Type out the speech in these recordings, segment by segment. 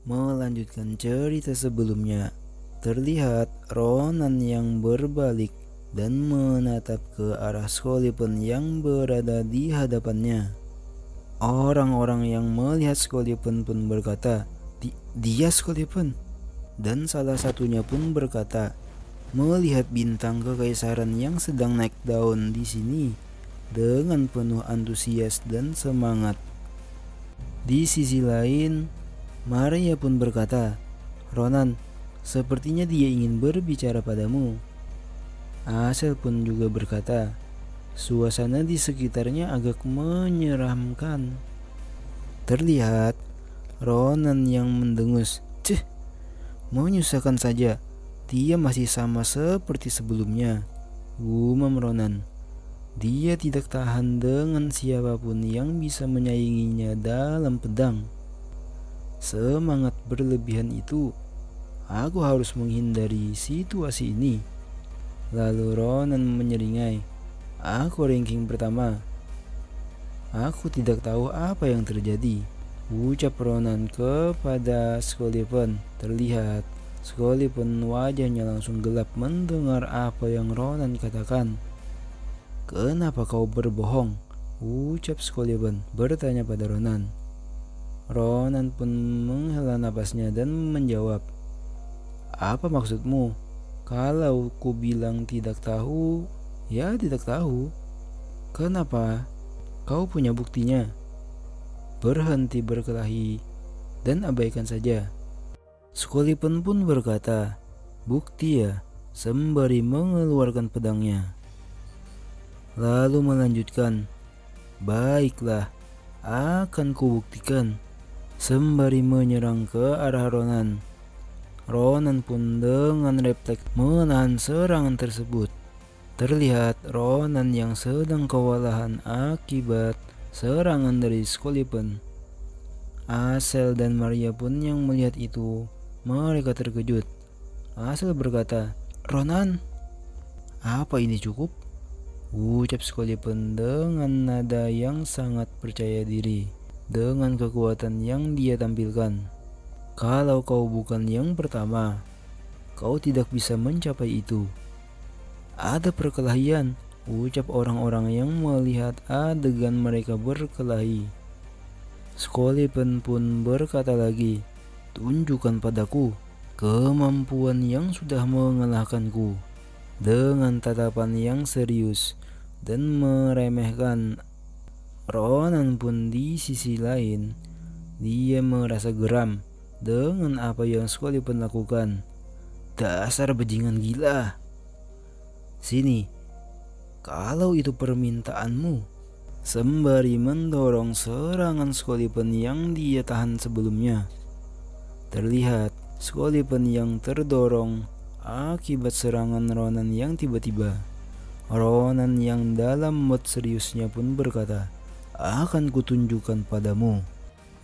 Melanjutkan cerita sebelumnya, terlihat Ronan yang berbalik dan menatap ke arah Scorpion yang berada di hadapannya. Orang-orang yang melihat Scorpion pun berkata, Dia Scorpion. Dan salah satunya pun berkata, melihat bintang kekaisaran yang sedang naik daun di sini dengan penuh antusias dan semangat. Di sisi lain, Maria pun berkata, Ronan, sepertinya dia ingin berbicara padamu. Asel pun juga berkata, suasana di sekitarnya agak menyeramkan. Terlihat Ronan yang mendengus, menyusahkan saja. Dia masih sama seperti sebelumnya, gumam Ronan. Dia tidak tahan dengan siapapun yang bisa menyainginya dalam pedang. Semangat berlebihan itu, aku harus menghindari situasi ini. Lalu Ronan menyeringai, aku ranking pertama. Aku tidak tahu apa yang terjadi, ucap Ronan kepada Scorpion. Terlihat Scorpion wajahnya langsung gelap mendengar apa yang Ronan katakan. Kenapa kau berbohong? Ucap Scorpion bertanya pada Ronan. Ronan pun menghela napasnya dan menjawab, apa maksudmu? Kalau ku bilang tidak tahu, ya tidak tahu. Kenapa? Kau punya buktinya. Berhenti berkelahi dan abaikan saja. Scorpion pun berkata, bukti ya, sembari mengeluarkan pedangnya. Lalu melanjutkan, baiklah, akan kubuktikan, sembari menyerang ke arah Ronan. Ronan pun dengan refleks menahan serangan tersebut. Terlihat Ronan yang sedang kewalahan akibat serangan dari Scorpion. Asel dan Maria pun yang melihat itu, mereka terkejut. Asel berkata, Ronan, apa ini cukup? Ucap Scorpion dengan nada yang sangat percaya diri dengan kekuatan yang dia tampilkan. Kalau kau bukan yang pertama, kau tidak bisa mencapai itu. Ada perkelahian, ucap orang-orang yang melihat adegan mereka berkelahi. Scorpion pun berkata lagi, tunjukkan padaku kemampuan yang sudah mengalahkanku. Dengan tatapan yang serius dan meremehkan. Ronan pun di sisi lain, dia merasa geram dengan apa yang Scorpion lakukan. Dasar bajingan gila. Sini, kalau itu permintaanmu. Sembari mendorong serangan Scorpion yang dia tahan sebelumnya. Terlihat Scorpion yang terdorong akibat serangan Ronan yang tiba-tiba. Ronan yang dalam mood seriusnya pun berkata, akan kutunjukkan padamu.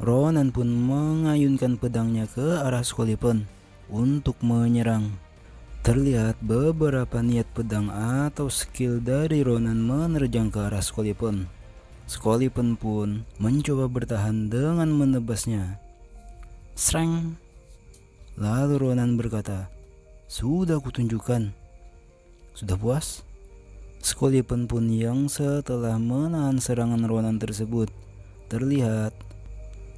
Ronan pun mengayunkan pedangnya ke arah Scorpion untuk menyerang. Terlihat beberapa niat pedang atau skill dari Ronan menerjang ke arah Scorpion. Scorpion pun mencoba bertahan dengan menebasnya. Sreng. Lalu Ronan berkata, sudah kutunjukkan. Sudah puas? Scorpion pun yang setelah menahan serangan Ronan tersebut, terlihat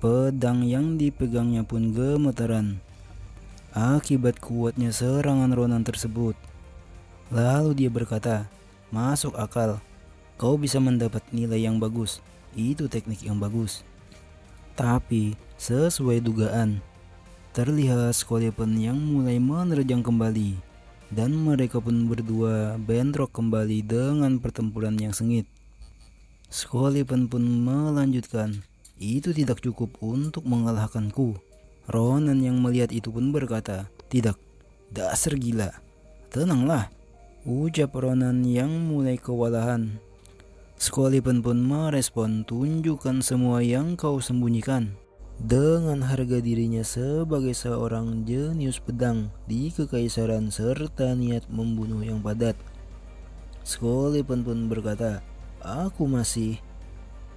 pedang yang dipegangnya pun gemetaran akibat kuatnya serangan Ronan tersebut. Lalu dia berkata, masuk akal, kau bisa mendapat nilai yang bagus, itu teknik yang bagus. Tapi sesuai dugaan, terlihat Scorpion yang mulai menerjang kembali, dan mereka pun berdua bentrok kembali dengan pertempuran yang sengit. Scorpion pun melanjutkan, itu tidak cukup untuk mengalahkanku. Ronan yang melihat itu pun berkata, tidak, dasar gila. Tenanglah, ucap Ronan yang mulai kewalahan. Scorpion pun merespon, tunjukkan semua yang kau sembunyikan. Dengan harga dirinya sebagai seorang jenius pedang di kekaisaran serta niat membunuh yang padat, Scorpion pun berkata, aku masih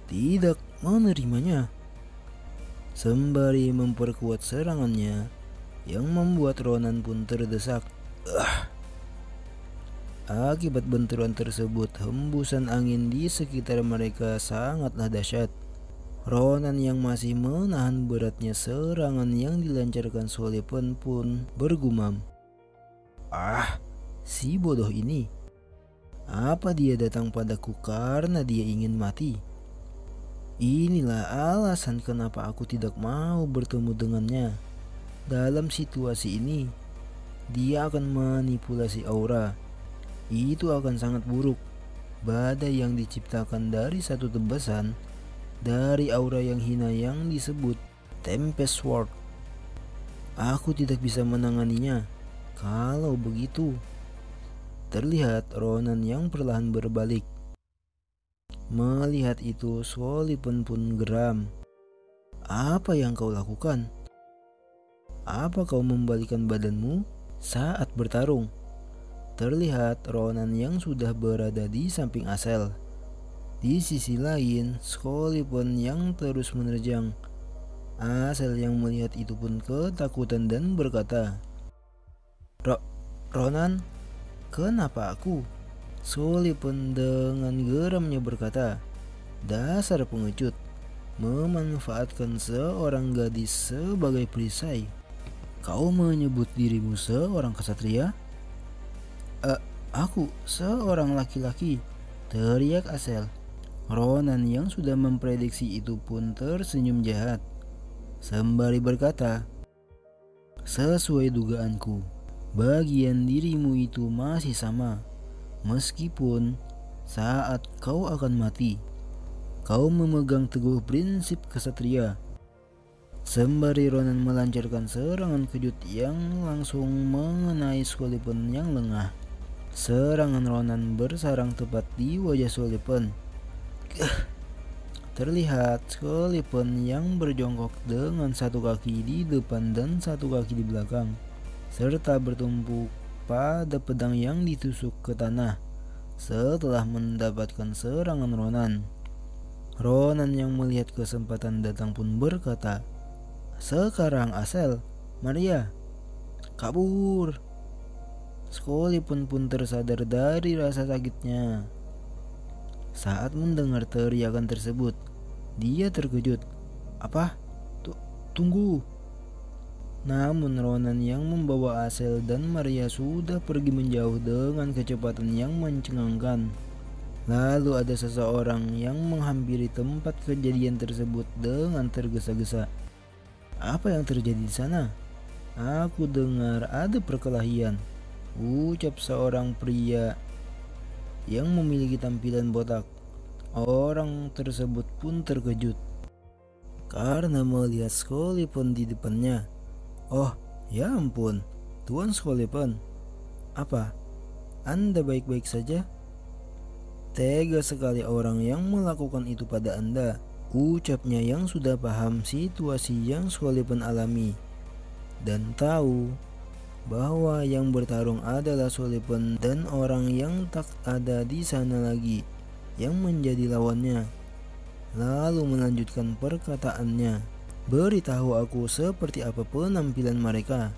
tidak menerimanya. sembari memperkuat serangannya yang membuat Ronan pun terdesak. Akibat benturan tersebut, hembusan angin di sekitar mereka sangatlah dahsyat. Ronan yang masih menahan beratnya serangan yang dilancarkan Sullivan pun bergumam, si bodoh ini. Apa dia datang padaku karena dia ingin mati? Inilah alasan kenapa aku tidak mau bertemu dengannya. Dalam situasi ini, dia akan manipulasi aura. Itu akan sangat buruk. Badai yang diciptakan dari satu tebasan dari aura yang hina yang disebut Tempest Sword. Aku tidak bisa menanganinya. Kalau begitu, terlihat Ronan yang perlahan berbalik. Melihat itu, Sullivan pun geram. Apa yang kau lakukan? Apa kau membalikkan badanmu saat bertarung? Terlihat Ronan yang sudah berada di samping Asel. Di sisi lain, Sullivan yang terus menerjang. Asel yang melihat itu pun ketakutan dan berkata, Ronan, kenapa aku? Sullivan dengan geramnya berkata, dasar pengecut, memanfaatkan seorang gadis sebagai perisai. Kau menyebut dirimu seorang kesatria? Aku seorang laki-laki, teriak Asel. Ronan yang sudah memprediksi itu pun tersenyum jahat, sembari berkata, sesuai dugaanku, bagian dirimu itu masih sama. Meskipun saat kau akan mati, kau memegang teguh prinsip kesatria. Sembari Ronan melancarkan serangan kejut yang langsung mengenai Sullivan yang lengah. Serangan Ronan bersarang tepat di wajah Sullivan. Terlihat Sullivan yang berjongkok dengan satu kaki di depan dan satu kaki di belakang, serta bertumpuk pada pedang yang ditusuk ke tanah setelah mendapatkan serangan Ronan. Ronan yang melihat kesempatan datang pun berkata, sekarang Asel, Maria, kabur. Sullivan pun tersadar dari rasa sakitnya. Saat mendengar teriakan tersebut, dia terkejut. Apa? Tunggu. Namun Ronan yang membawa Asel dan Maria sudah pergi menjauh dengan kecepatan yang mencengangkan. Lalu ada seseorang yang menghampiri tempat kejadian tersebut dengan tergesa-gesa. Apa yang terjadi di sana? Aku dengar ada perkelahian, ucap seorang pria yang memiliki tampilan botak. Orang tersebut pun terkejut karena melihat Sullivan di depannya. Oh, ya ampun, Tuan Sullivan. Apa? Anda baik-baik saja? Tega sekali orang yang melakukan itu pada Anda, ucapnya yang sudah paham situasi yang Sullivan alami dan tahu bahwa yang bertarung adalah Sullivan dan orang yang tak ada di sana lagi yang menjadi lawannya. Lalu melanjutkan perkataannya, beritahu aku seperti apa penampilan mereka.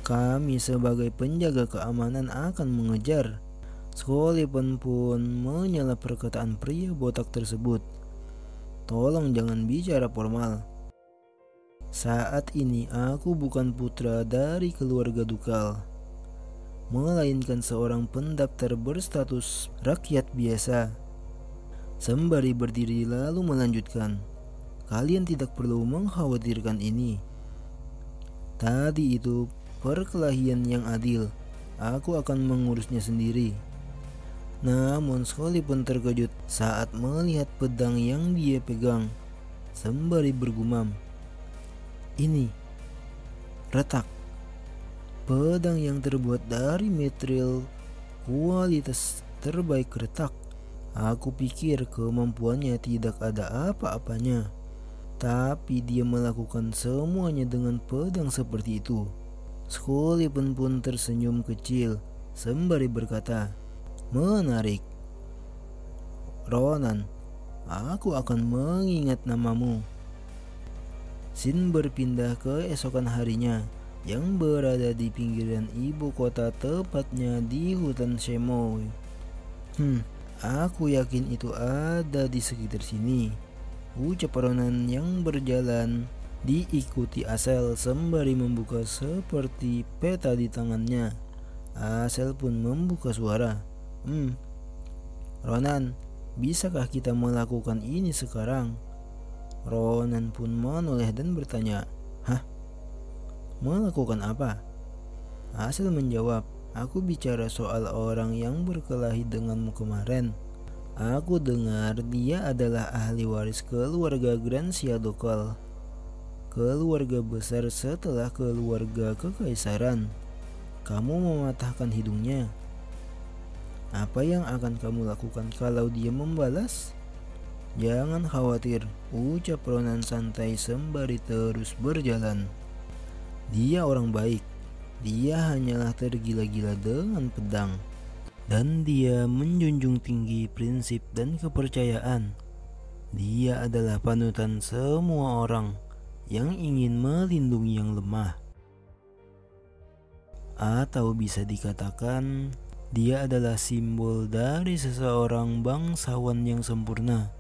Kami sebagai penjaga keamanan akan mengejar. Sullivan pun menyela perkataan pria botak tersebut. Tolong jangan bicara formal. Saat ini aku bukan putra dari keluarga dukal, melainkan seorang pendaftar berstatus rakyat biasa. Sembari berdiri lalu melanjutkan, kalian tidak perlu mengkhawatirkan ini. Tadi itu perkelahian yang adil, aku akan mengurusnya sendiri. Namun Sullivan terkejut saat melihat pedang yang dia pegang, sembari bergumam, ini retak. Pedang yang terbuat dari material kualitas terbaik retak. Aku pikir kemampuannya tidak ada apa-apanya, tapi dia melakukan semuanya dengan pedang seperti itu. Sullivan pun tersenyum kecil sembari berkata, menarik. Ronan, aku akan mengingat namamu. Scene berpindah ke esokan harinya yang berada di pinggiran ibu kota, tepatnya di hutan Shemoy. Aku yakin itu ada di sekitar sini, ucap Ronan yang berjalan diikuti Asel sembari membuka seperti peta di tangannya. Asel pun membuka suara. Ronan, bisakah kita melakukan ini sekarang? Ronan pun menoleh dan bertanya, "Hah? Melakukan apa?" Asel menjawab, "Aku bicara soal orang yang berkelahi denganmu kemarin. Aku dengar dia adalah ahli waris keluarga Grand Siadokal, keluarga besar setelah keluarga kekaisaran. Kamu mematahkan hidungnya. Apa yang akan kamu lakukan kalau dia membalas?" "Jangan khawatir," ucap Ronan santai sembari terus berjalan. "Dia orang baik. Dia hanyalah tergila-gila dengan pedang. Dan dia menjunjung tinggi prinsip dan kepercayaan. Dia adalah panutan semua orang yang ingin melindungi yang lemah. Atau bisa dikatakan, dia adalah simbol dari seseorang bangsawan yang sempurna.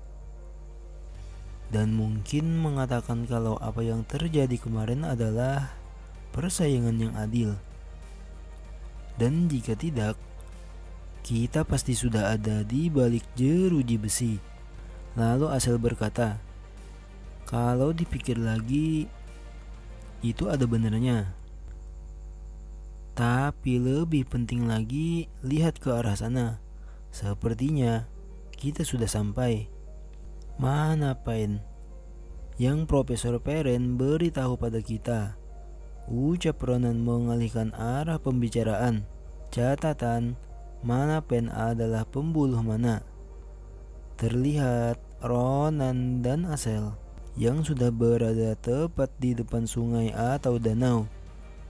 Dan mungkin mengatakan kalau apa yang terjadi kemarin adalah persaingan yang adil. Dan jika tidak, kita pasti sudah ada di balik jeruji besi." Lalu Asel berkata, "Kalau dipikir lagi, itu ada benarnya. Tapi lebih penting lagi, lihat ke arah sana. Sepertinya kita sudah sampai." "Mana Pain?" "Yang Profesor Perrin beritahu pada kita," ucap Ronan mengalihkan arah pembicaraan. "Catatan, Mana Pain adalah pembuluh mana." Terlihat Ronan dan Asel yang sudah berada tepat di depan sungai atau danau.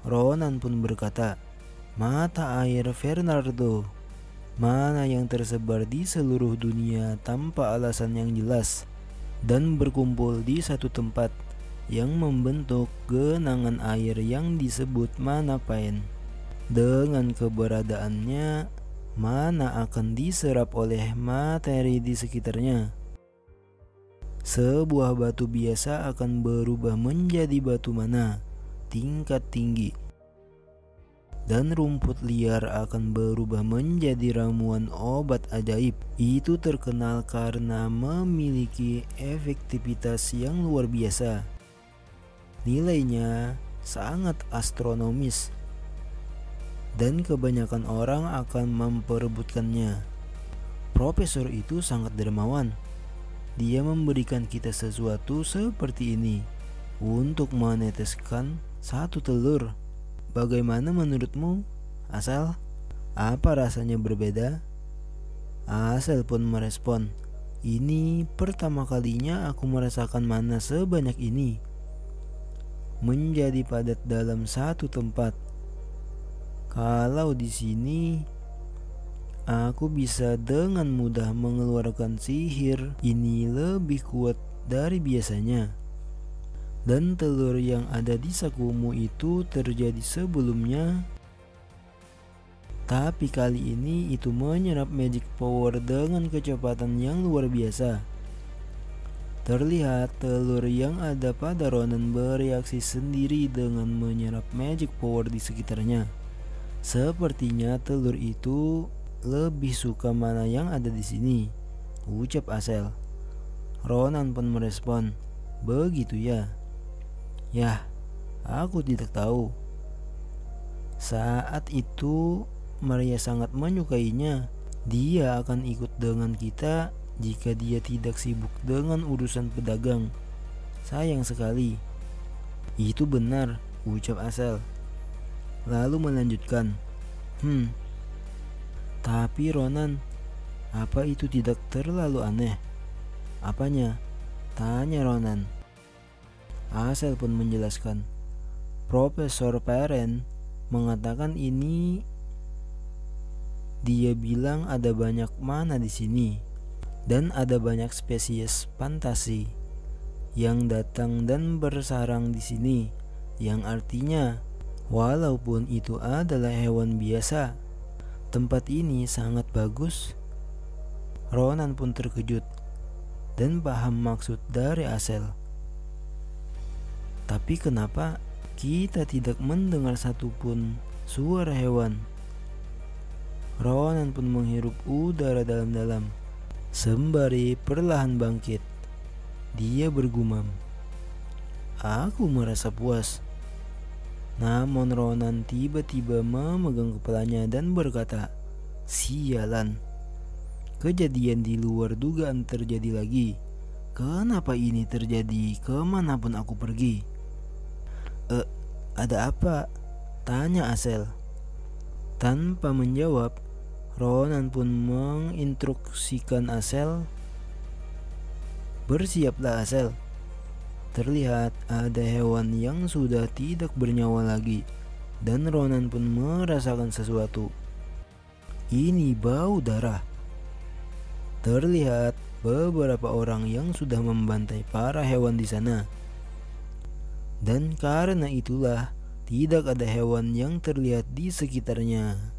Ronan pun berkata, "Mata air Fernando, mana yang tersebar di seluruh dunia tanpa alasan yang jelas dan berkumpul di satu tempat yang membentuk genangan air yang disebut Mana Pain. Dengan keberadaannya, mana akan diserap oleh materi di sekitarnya. Sebuah batu biasa akan berubah menjadi batu mana tingkat tinggi. Dan rumput liar akan berubah menjadi ramuan obat ajaib. Itu terkenal karena memiliki efektivitas yang luar biasa. Nilainya sangat astronomis. Dan kebanyakan orang akan memperebutkannya. Profesor itu sangat dermawan. Dia memberikan kita sesuatu seperti ini untuk meneteskan satu telur. Bagaimana menurutmu, Asel? Apa rasanya berbeda?" Asel pun merespon, "Ini pertama kalinya aku merasakan mana sebanyak ini. Menjadi padat dalam satu tempat. Kalau di sini, aku bisa dengan mudah mengeluarkan sihir ini lebih kuat dari biasanya. Dan telur yang ada di sakumu itu terjadi sebelumnya. Tapi kali ini itu menyerap magic power dengan kecepatan yang luar biasa." Terlihat telur yang ada pada Ronan bereaksi sendiri dengan menyerap magic power di sekitarnya. Sepertinya telur itu lebih suka mana yang ada di sini, ucap Asel. Ronan pun merespon, "Begitu ya? Yah, aku tidak tahu." Saat itu Maria sangat menyukainya. Dia akan ikut dengan kita jika dia tidak sibuk dengan urusan pedagang. Sayang sekali. Itu benar, ucap Asel. Lalu melanjutkan, Tapi Ronan, apa itu tidak terlalu aneh?" "Apanya?" tanya Ronan. Asel pun menjelaskan, "Profesor Perrin mengatakan ini. Dia bilang ada banyak mana di sini dan ada banyak spesies fantasi yang datang dan bersarang di sini, yang artinya walaupun itu adalah hewan biasa, tempat ini sangat bagus. Ronan pun terkejut dan paham maksud dari Asel. Tapi kenapa kita tidak mendengar satupun suara hewan? Ronan pun menghirup udara dalam-dalam sembari perlahan bangkit. Dia bergumam, "Aku merasa puas." Namun Ronan tiba-tiba memegang kepalanya dan berkata, "Sialan, kejadian di luar dugaan terjadi lagi. Kenapa ini terjadi kemanapun aku pergi?" Ada apa?" tanya Asel. Tanpa menjawab, Ronan pun menginstruksikan Asel, "Bersiaplah Asel. Terlihat ada hewan yang sudah tidak bernyawa lagi." Dan Ronan pun merasakan sesuatu. Ini bau darah. Terlihat beberapa orang yang sudah membantai para hewan di sana. Dan karena itulah tidak ada hewan yang terlihat di sekitarnya.